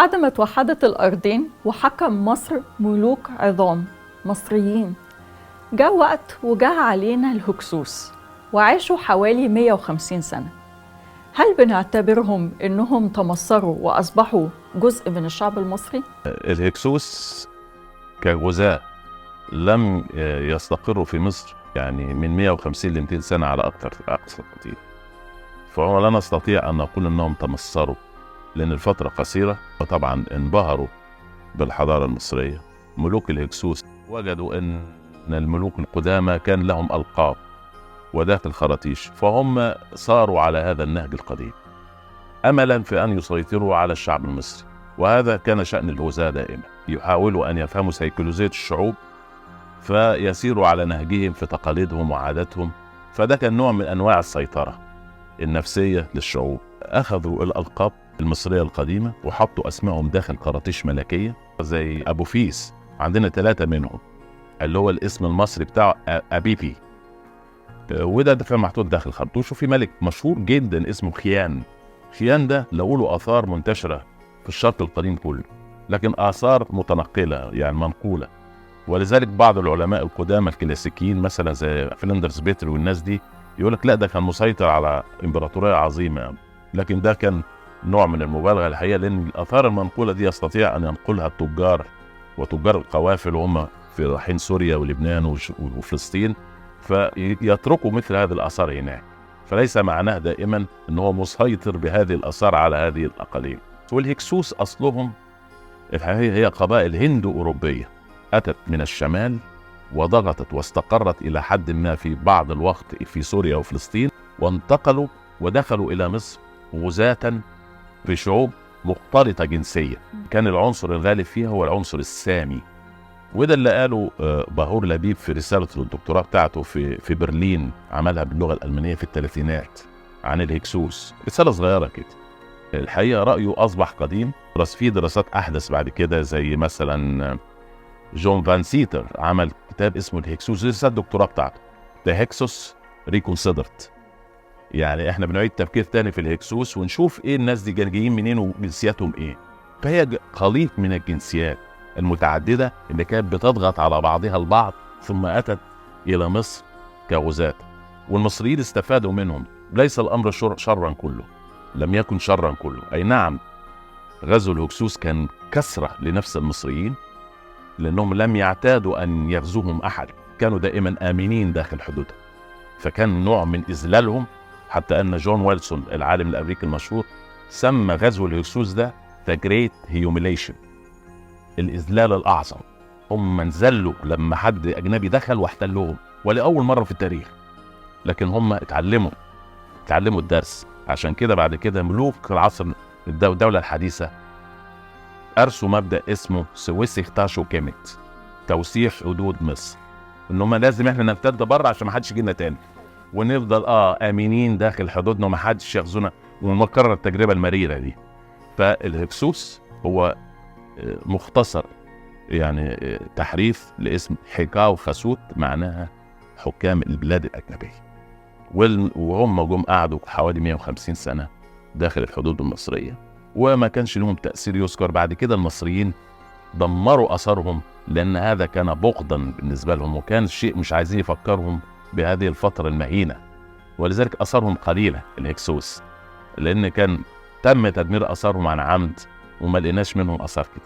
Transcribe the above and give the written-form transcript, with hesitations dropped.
بعد ما توحدت الأرضين وحكم مصر ملوك عظام مصريين، جاء وقت وجاء علينا الهكسوس وعاشوا حوالي 150 سنة. هل بنعتبرهم إنهم تمصروا وأصبحوا جزء من الشعب المصري؟ الهكسوس كغزاة لم يستقروا في مصر يعني من 150 ل 200 سنة على أقصى تقدير، فلا نستطيع أن نقول أنهم تمصروا لأن الفترة قصيرة، وطبعا انبهروا بالحضارة المصرية. ملوك الهكسوس وجدوا أن الملوك القدامى كان لهم ألقاب وداخل خراطيش، فهم صاروا على هذا النهج القديم أملا في أن يسيطروا على الشعب المصري. وهذا كان شأن الغزاة دائما، يحاولوا أن يفهموا سيكولوجية الشعوب فيسيروا على نهجهم في تقاليدهم وعاداتهم. فده كان نوع من أنواع السيطرة النفسية للشعوب. أخذوا الألقاب المصرية القديمة وحطوا أسمائهم داخل خراطيش ملكية زي أبو فيس، عندنا 3 منهم اللي هو الاسم المصري بتاعه أبيبي، وده كان محطوط داخل خرطوش. وفي ملك مشهور جدا اسمه خيان. خيان ده لو له آثار منتشرة في الشرق القديم كله، لكن آثار متنقلة يعني منقولة. ولذلك بعض العلماء القدامى الكلاسيكيين مثلا زي فلندرز بيتر والناس دي يقول لك لا ده كان مسيطر على إمبراطورية عظيمة، لكن ده كان نوع من المبالغة الحقيقة، لأن الآثار المنقولة دي يستطيع أن ينقلها التجار وتجار القوافل وهم في رايحين سوريا ولبنان وفلسطين، فيتركوا مثل هذه الآثار هناك. فليس معناه دائما أنه مسيطر بهذه الآثار على هذه الأقاليم. والهكسوس أصلهم هي قبائل هندو أوروبية أتت من الشمال وضغطت واستقرت إلى حد ما في بعض الوقت في سوريا وفلسطين، وانتقلوا ودخلوا إلى مصر غزاة في شعوب مختلطة جنسية. كان العنصر الغالب فيها هو العنصر السامي، وده اللي قاله باهور لبيب في رسالة الدكتوراه بتاعته في برلين، عملها باللغة الألمانية في الثلاثينات عن الهكسوس، رسالة صغيرة كده. الحقيقة رأيه أصبح قديم، بس في دراسات أحدث بعد كده زي مثلا جون فان سيتر عمل كتاب اسمه الهكسوس، رسالة الدكتوراه بتاعته The Hyksos Reconsidered. يعني احنا بنعيد تفكير تاني في الهكسوس ونشوف ايه الناس دي جايين منين وجنسياتهم ايه. فهي خليط من الجنسيات المتعددة اللي كانت بتضغط على بعضها البعض ثم أتت إلى مصر كغزاة، والمصريين استفادوا منهم. ليس الأمر شرا كله، لم يكن شرا كله. أي نعم غزو الهكسوس كان كسرة لنفس المصريين لأنهم لم يعتادوا أن يغزوهم أحد، كانوا دائما آمنين داخل حدودهم، فكان نوع من إذلالهم. حتى أن جون ويلسون العالم الأمريكي المشهور سمى غزو الهكسوس ده The Great Humiliation، الإذلال الأعظم. هم انذلوا لما حد أجنبي دخل واحتلهم ولأول مرة في التاريخ، لكن هم اتعلموا الدرس. عشان كده بعد كده ملوك العصر الدولة الحديثة أرسوا مبدأ اسمه سويسيخ تاشو كيمت، توسيع حدود مصر، إنهم لازم إحنا نمتد بره عشان ما حدش يجينا تاني، ونفضل آمنين داخل حدودنا وما حدش يغزونا، ونكرر التجربة المريرة دي. فالهكسوس هو مختصر يعني تحريف لاسم حكاو خسوت، معناها حكام البلاد الأجنبية، وهم جم قعدوا حوالي 150 سنة داخل الحدود المصرية وما كانش لهم تأثير يذكر. بعد كده المصريين دمروا أثرهم لأن هذا كان بغضا بالنسبة لهم، وكان شيء مش عايزين يفكرهم بهذه الفترة المهينة، ولذلك أثرهم قليلة الهكسوس، لأن كان تم تدمير أثرهم عن عمد وما لقيناش منهم أثار كتير.